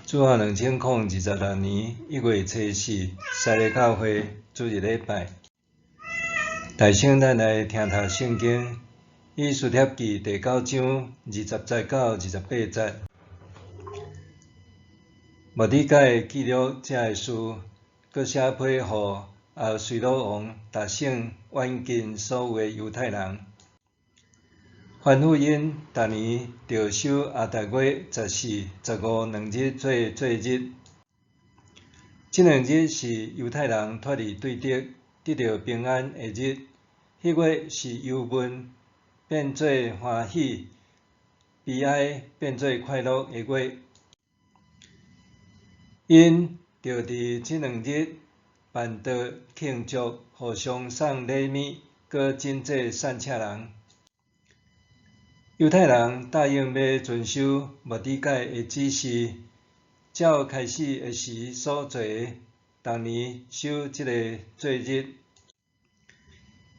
主后2026年1月初4，西利教会主日礼拜。大圣，咱来听读圣经，以斯帖记第9章20节到28节。末底改记录这个事，搁写批互后随鲁王达省远近所有的犹太人。凡妇因逐年着守阿达月14、15两日做日。这两日是犹太人脱离对敌、得到平安的日。迄月是忧闷变做欢喜，悲哀变做快乐的月。因着伫这两日办桌庆祝，互相送礼物，搁赈济散赤人。犹太人答应要遵守末底改的指示，照开始的时所做的，逐年守这个做日。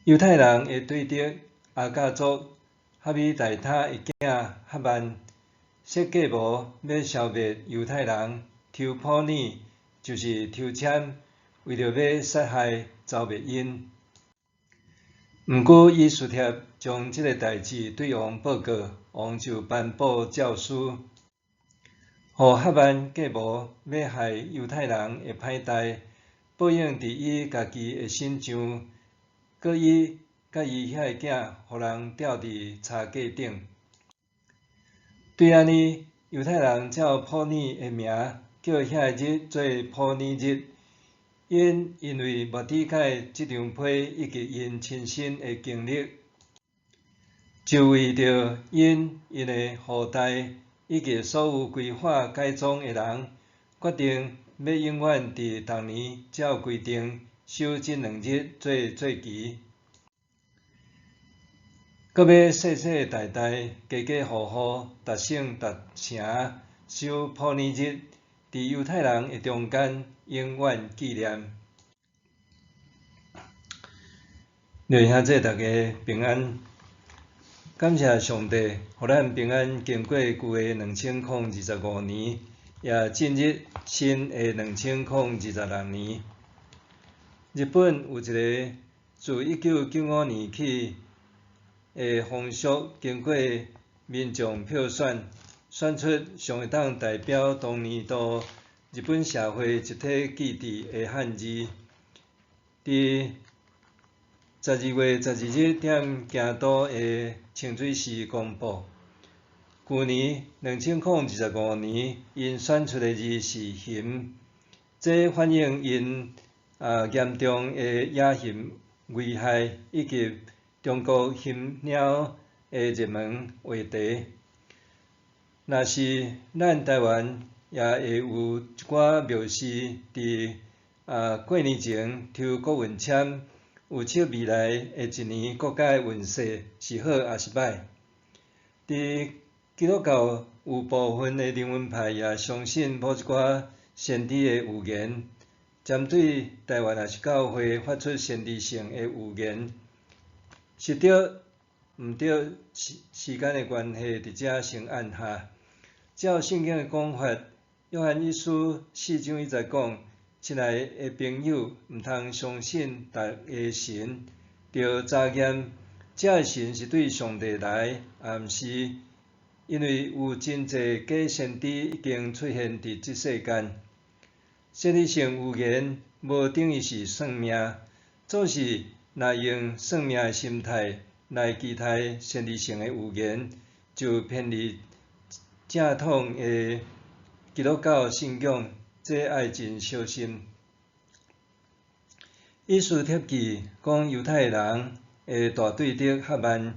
犹太人的对敌亚甲族哈米大他的囝哈曼设计谋要消灭犹太人，抽普珥就是抽签，为着要杀害消灭因。毋过以斯帖将这个代志对王报告，王就颁布诏书，互哈曼计谋要害犹太人的歹代，报应伫伊家己的身上，搁伊甲伊遐个囝，互人吊伫柴架顶。对安尼，犹太人照普珥的名，叫遐个日做普珥日。因为末底改这张批以及因亲身的经历，就为着因的后代以及所有规划改装的人，决定要永远伫逐年照规定守这两日做期，搁要世世代代家家户户逐省逐城守普珥日，伫犹太人的中间永远纪念。弟兄姊妹，大家平安！感谢上帝，互咱平安经过旧的2025年，也进入新的2026年。日本有一个自1995年起的风俗，经过民众票选，选出上会当代表当年度日本社会一体记忆的汉字。伫12月12日踮京都的清水寺公布，旧年2025年因选出的字是刑，这反映因严重的野刑危害以及中国刑鸟的热门话题。若是咱台湾也会有一寡庙事伫过年前抽国运签，预测未来的一年国家的运势是好还是歹。伫基督教有部分的灵恩派也相信某一寡先知的预言，针对台湾也是教会发出先知性的预言。是对毋对？时间的关系，伫遮先按下。照圣经的讲法，约翰一书4章1节讲：亲爱的朋友，毋通相信逐个神，着查验这个神是对上帝来，也毋是，因为有真侪假先知已经出现伫即世间。先知性预言无等于是算命，做是若用算命的心态来期待先知性的预言，就偏离正统的基督教信仰，这爱真小心。以斯帖记讲犹太人的大对敌哈曼，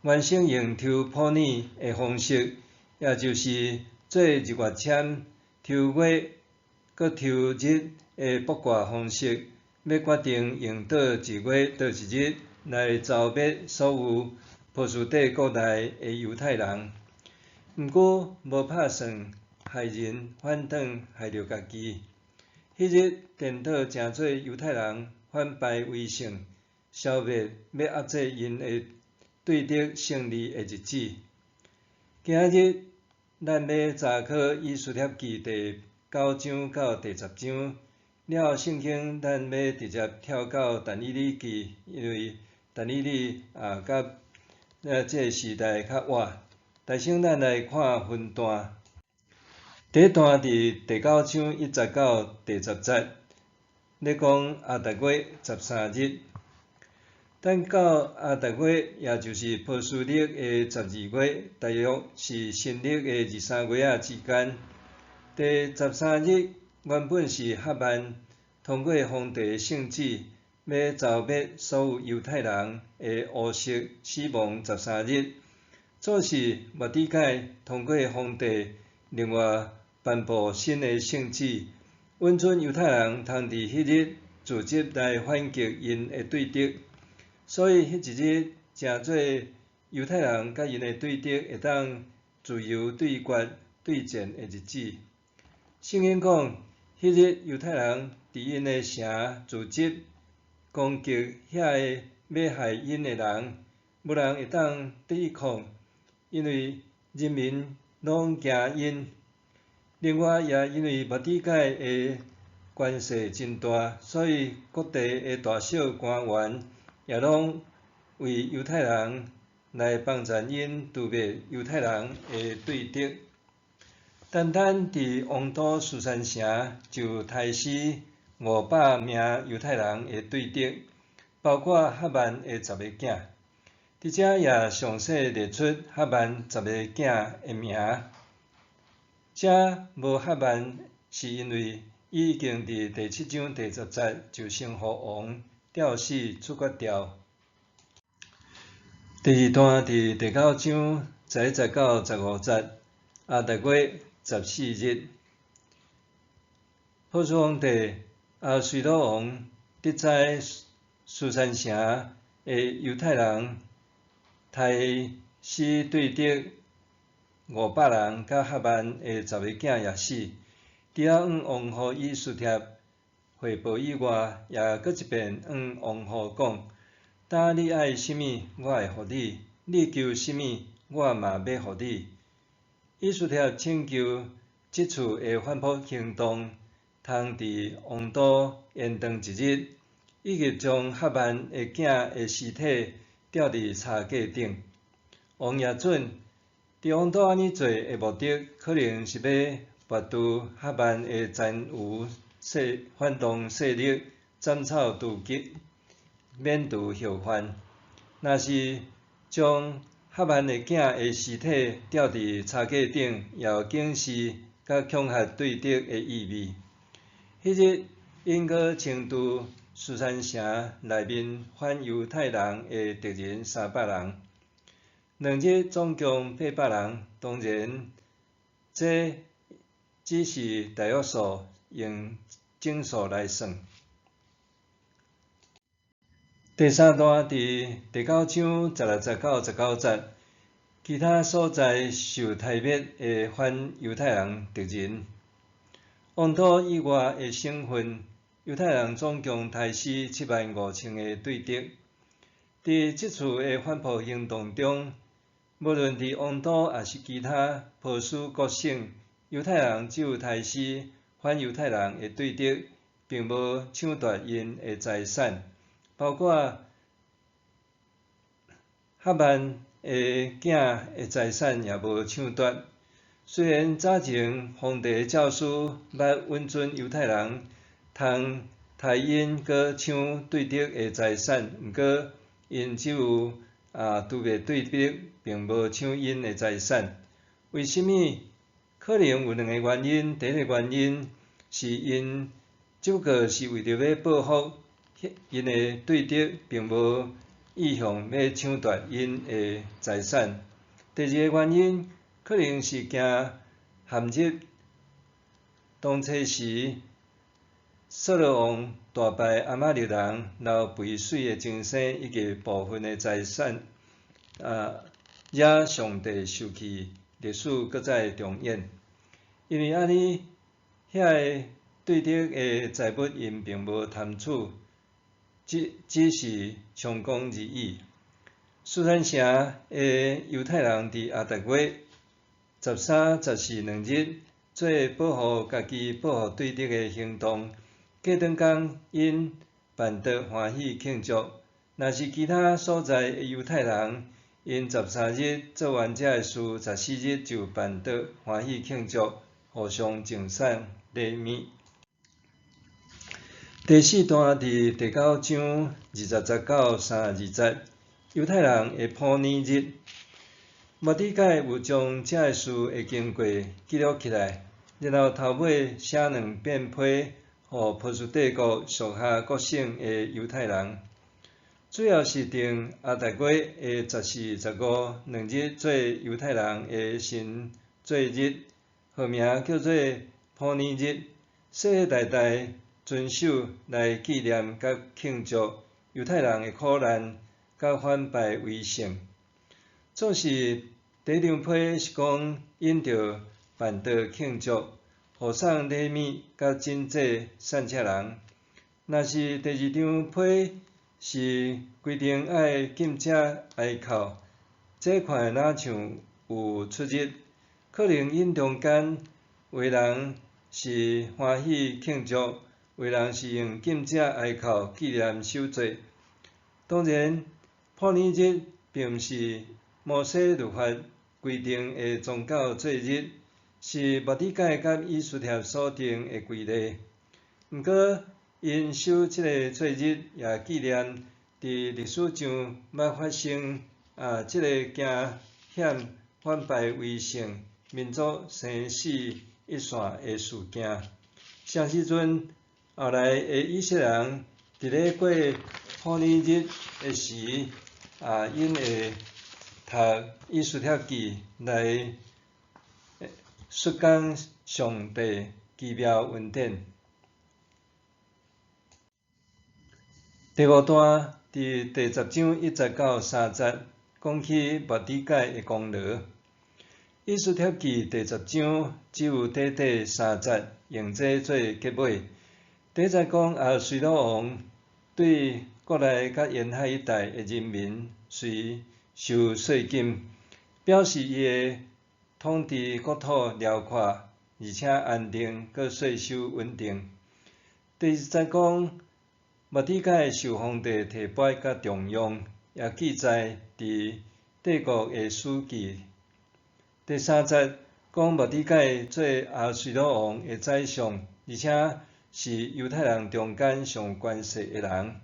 原先用抽普珥的方式，也就是做日月签、抽月、搁抽日的卜卦方式，要决定用倒一月、倒一日来消灭所有波斯帝国内的犹太人。毋过无拍算，害人反倒害着家己。迄日颠倒成做犹太人反败为胜，消灭要压制因的对敌胜利的日子。今日咱要查考以斯帖记第9章到第10章。了圣经，咱要直接跳到但以理记，因为但以理甲这个时代较晚。大先咱来看分段。第一段伫第9章1节到第10节，咧讲阿达月13日。等到阿达月，也就是波斯历的12月，大约是新历的2、3月仔之间。第13日原本是哈曼通过皇帝圣旨，要消灭所有犹太人的乌色死亡13日。做是末底改通过皇帝另外颁布新的圣旨，允准犹太人通伫迄日自集来反击因的对敌。所以迄一日诚做犹太人甲因的对敌会当自由对决对战的日子。圣经讲，迄日犹太人伫因的城自集攻击遐个要害因的人，无人会当抵抗，因为人民拢惊因。另外，也因为末底改的权势真大，所以各地的大小官员也拢为犹太人来帮助因除灭犹太人的对敌。单单伫王都苏珊城就杀死500名犹太人的对敌，包括哈曼的10个囝。伫遮也详细列出哈曼10个囝的名。遮无哈曼是因为伊已经伫第7章第10节就先互王吊死处决掉。第二段伫第9章11节到15节，阿达月14日，波斯皇帝阿随鲁王得知苏珊城的犹太人杀死对敌500人，甲哈曼的10个囝也死。除了王互伊书帖汇报以外，也搁一遍王互讲：当你爱什么，我会互你；你求什么，我嘛要互你。以书帖请求即次的反扑行动，通伫王都延长一日，以及将哈曼的囝的尸体吊伫柴架顶。王也准。伫王都安尼做的目的，可能是要拔除哈曼的残余反动势力，斩草除根，免除后患。若是将哈曼的囝的尸体吊伫柴架顶，也有警示甲恐吓对敌的意味。迄日，因搁清除苏珊城内面反犹太人的敌人300人，2日总共800人。当然，这只是大约数，用整数来算。第三段伫第9章16节到19节，其他所在受杀灭的反犹太人敌人。王都以外的省份，犹太人总共杀死75000个对敌。伫即次的反扑行动中，无论伫王都还是其他波斯各省，犹太人只有杀死反犹太人的对敌，并无抢夺因的财产，包括哈曼的囝的财产也无抢夺。虽然早前皇帝的诏书捌允准犹太人通杀因搁抢对敌的财产，毋过因只有除灭对敌，并无抢因的财产。为什么？可能有2个原因。第一个原因是因只不过是为着要报复因的对敌，并无意向要抢夺因的财产。第二个原因可能是惊陷入当初时扫罗王大败亚玛力人，流肥水的精生以及部分的财产，惹上帝受气，历史搁再重演。因为安尼，遐个对敌的财物因并无贪取，只是充公而已。苏珊城的犹太人伫阿达月13、14 2日做保护家己、保护对敌的行动。过长工因办得欢喜庆祝。若是其他所在的犹太人，因13日做完这个事，14日就办得欢喜庆祝，互相赠送礼物。第四段伫第9章20节到32节，犹太人的普年日。末底改有将这个事的经过记录起来，然后头尾写2遍批，互波斯帝国属下各省的犹太人。主要是定阿达月的14、15两日做犹太人的神节日，号名叫做普年日，世世代代遵守来纪念甲庆祝犹太人的苦难，甲反败为胜。做是第一张批是讲因着办得庆祝，互送礼物甲真济善车人。若是第二张批是规定爱禁止哀哭，这看哪像有出入？可能因中间有的人是欢喜庆祝，有的人是用禁止哀哭纪念守节。当然，普年日并毋是摩西律法规定的宗教节日，是末底改甲以斯帖所定的规例。毋过，因守这个节日，也纪念伫历史上捌发生这个惊险反败为胜、民族生死一线的事件。啥时阵后来的以色列人伫咧过普年日的时，因会读以斯帖记来述讲上帝奇妙恩典。第5段伫第10章1节到3节，讲起末底改的功劳。以斯帖记第10章只有短3节，用这做结尾。第1节讲亚述罗王对国内甲沿海一带的人民随收税金，表示伊的统治国土辽阔，而且安定，佮税收稳定。第2节讲末底改受皇帝提拔甲重用，也记载伫帝国的史记。第3节讲末底改做亚述罗王的宰相，而且是犹太人中间上有权势的人，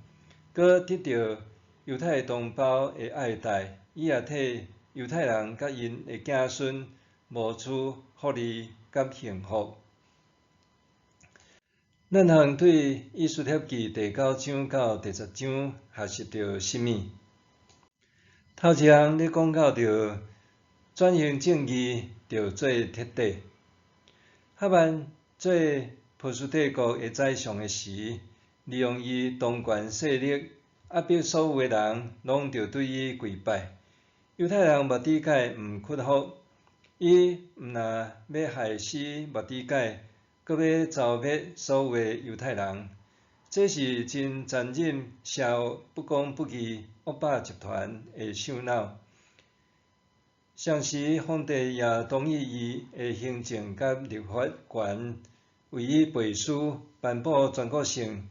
佮得到犹太同胞的爱戴，伊也替犹太人甲因的子孙谋取福利甲幸福。咱通对以斯帖记第9章到第10章学习到甚物？头一项咧讲到着转型正义着做彻底。哈曼做波斯帝国的宰相的时，利用伊当权势力压迫所有的人，拢着对伊跪拜。犹太人末底改毋屈服，伊毋但要害死末底改，阁要剿灭所有的犹太人，这是真残忍、下不公不义、恶霸集团的首脑。上时，皇帝也同意伊的行政甲立法权，为伊背书，颁布全国性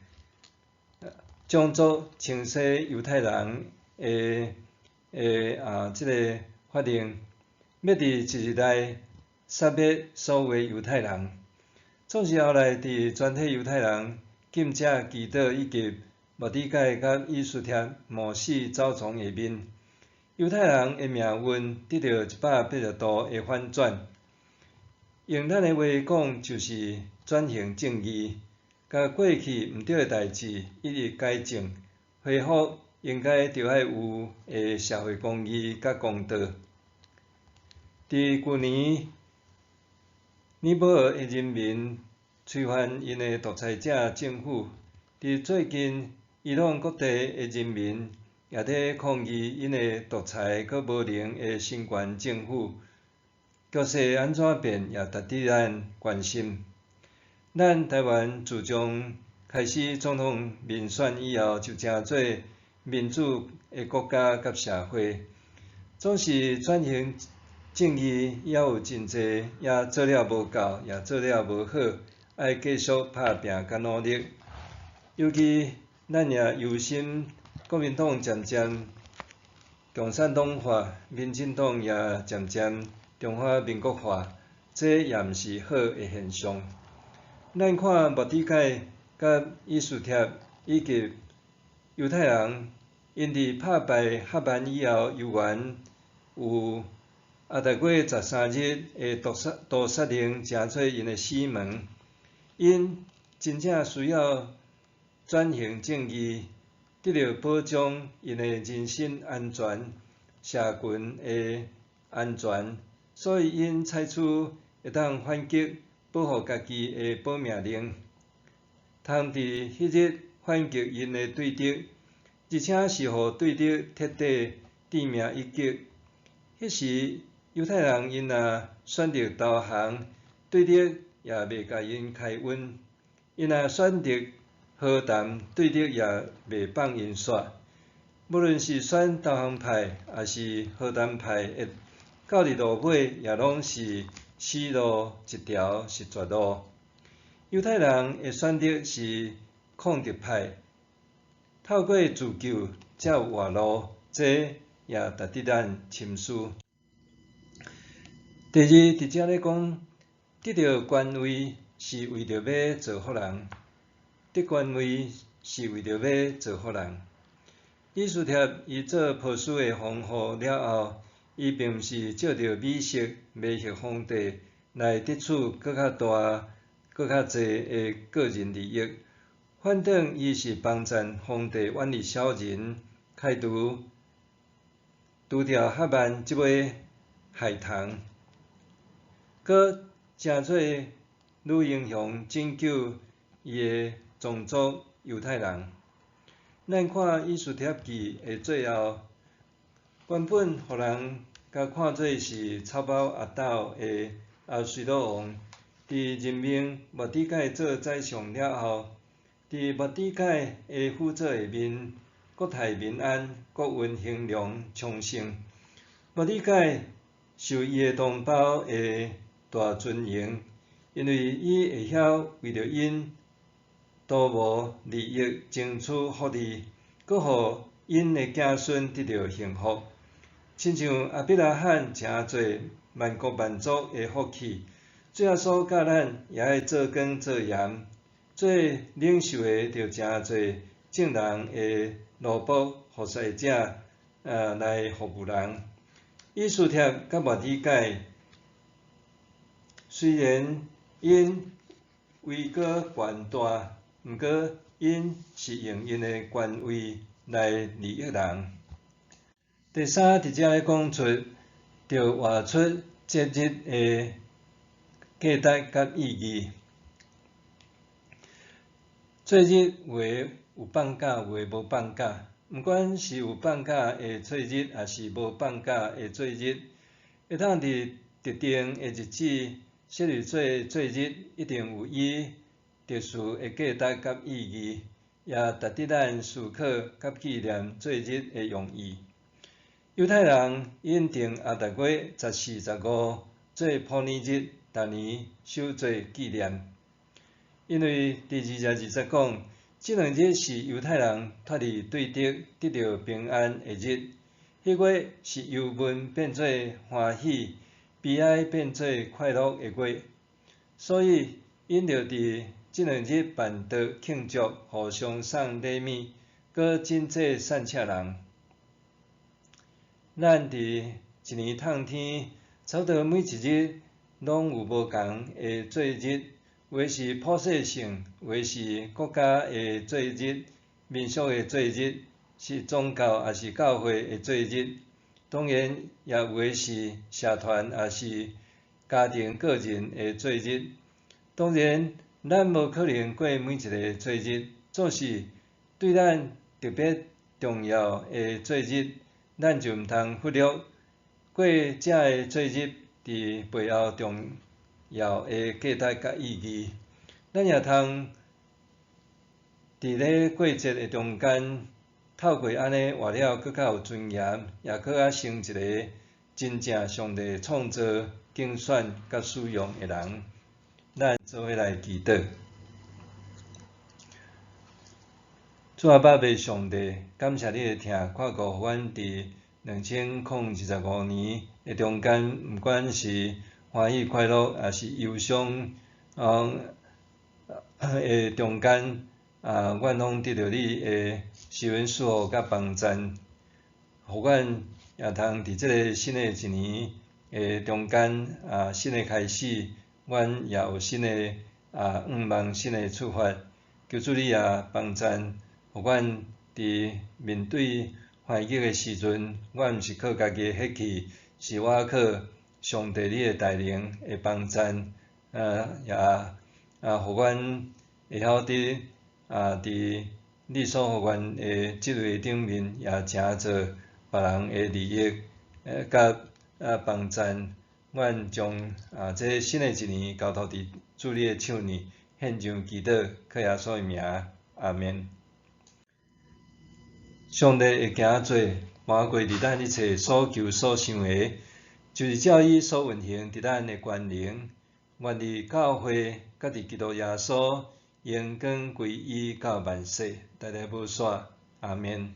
种族清洗犹太人的这个法令，要伫一日内杀灭所有的犹太人。总是后来伫全体犹太人禁止祈祷以及末底改甲以斯帖冒死走从下面，犹太人的命运得到180度的反转。用咱的话讲，就是转型正义，甲过去毋对的代志一一改正，恢复应该着爱有的社会公义甲公道。伫旧年，尼泊尔的人民推翻因的独裁者政府，伫最近伊朗各地的人民也伫抗议因的独裁佮无能的新权政府。局势安怎变，也值得咱关心。咱台湾自从开始总统民选以后，就成做民主的国家甲社会，总是转型正义也有真济，也做了无够，也做了无好，爱继续打拼甲努力。尤其咱也忧心国民党渐渐共产党化，民进党也渐渐中华民国化，这也毋是好诶现象。咱看莫迪改甲以斯帖以及犹太人，因伫打败哈曼以后，犹原有阿达过13日诶屠杀令，诚做因诶死门。因真正需要转型正义，得到保障因诶人身安全、社群诶安全，所以因采取会当反击、保护家己诶保命令，通伫迄日反击因诶对敌，而且是互对敌彻底致命一击。迄时犹太人因若选择投降，对敌也袂甲因开恩；因若选择和谈，对敌也袂放因煞。无论是选投降派，还是和谈派，到日落尾也拢是死路一条，是绝路。犹太人的选择是抗敌派，透过自救才有活路，这也值得咱深思。第二，伫遮咧讲，得到官位是为着要造福人，得官位是为着要造福人。以斯帖伊做波斯的皇后了后，伊并毋是照着美色迷惑皇帝来得取搁较大、搁较济的个人利益，反正伊是帮赞皇帝远离小人，开除掉哈曼即位害虫，搁诚做女英雄拯救伊的宗族犹太人。咱看以斯帖记的最后，原本互人甲看做是草包阿斗的阿随罗王，伫任命莫迪改做宰相了后，伫莫迪改的辅佐下面，国泰民安，国运兴隆昌盛。莫迪改受伊的同胞的大尊迎，因为伊会晓为着因图谋利益，争取福利，搁互因的子孙得到幸福。亲像阿伯拉罕诚侪万国万族的福气，最后所教咱也爱做光做盐，做领袖的着诚侪正人的奴仆，服侍者来服务人。以斯帖甲莫迪改，虽然因位高权大，毋过因是用因的权位来利益人。第三，伫遮咧讲出，着画出节日的价值甲意义。节日话有放假，话无放假，毋管是有放假的节日，还是无放假的节日，会当伫特定的日子设立做节日，一定有伊特殊的价值甲意义，也值得咱思考甲纪念节日的用意。犹太人因定阿达月14、15做普年日，逐年守做纪念。因为第20、20讲，这两日是犹太人脱离对敌，得到平安的日。迄月是忧闷变做欢喜，悲哀变做快乐的月。所以因着伫这两日办桌庆祝，互相送礼物，搁真济善车人。咱伫一年通天，差不多每一日拢有无共的节日，有的是普世性，有的是国家的节日、民俗的节日，是宗教也是教会的节日。当然，也有的是社团也是家庭个人的节日。当然，咱无可能过每一个节日，总是对咱特别重要的节日。咱就毋通忽略过这个节日伫背后重要的价值甲意义。咱也通伫咧过节的中间，透过安尼活了，搁较有尊严，也搁较成一个真正上帝创造、竞选甲使用的人。咱做伙来祈祷。主啊，爸爸上帝，感谢你的听，看顾阮伫2025年的中间，毋管是欢喜快乐，也是忧伤，的中间，阮拢得到你的施恩赐福甲帮赞，互阮也通伫即个新的一年的中间，新的开始，阮也有新的愿望、新的出发，求主你也帮赞。互阮伫面对环境的时阵，我毋是靠家己的血气，是我靠上帝你的带领的帮赞，互阮会晓得伫你所互阮的即类顶面，也诚做别人的利益，甲帮赞。阮将这新的一年交托伫主你的手里，献上祈祷，靠耶稣的名，阿免。上帝会行做，搬过伫咱一切所求所想的，就是照伊所运行伫咱的权能，愿伫教会，甲伫基督耶稣，荣光归伊到万世，代代无煞，阿免。